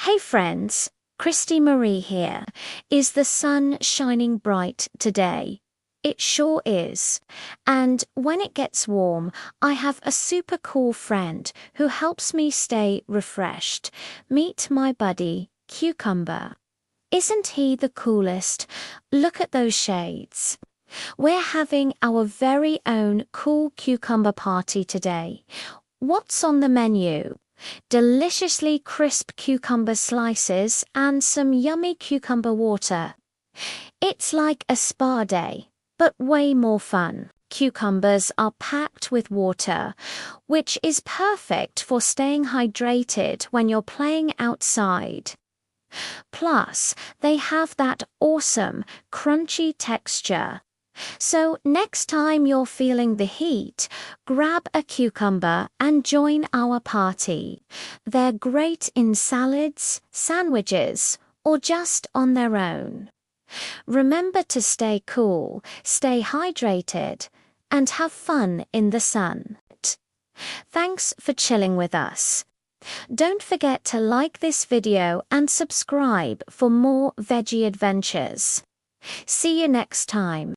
Hey friends, Christy Marie here. Is the sun shining bright today? It sure is. And when it gets warm, I have a super cool friend who helps me stay refreshed. Meet my buddy, Cucumber. Isn't he the coolest? Look at those shades. We're having our very own cool cucumber party today. What's on the menu? Deliciously crisp cucumber slices and some yummy cucumber water. It's like a spa day, but way more fun. Cucumbers are packed with water, which is perfect for staying hydrated when you're playing outside. Plus, they have that awesome, crunchy texture. So next time you're feeling the heat, grab a cucumber and join our party. They're great in salads, sandwiches, or just on their own. Remember to stay cool, stay hydrated, and have fun in the sun. Thanks for chilling with us. Don't forget to like this video and subscribe for more veggie adventures. See you next time.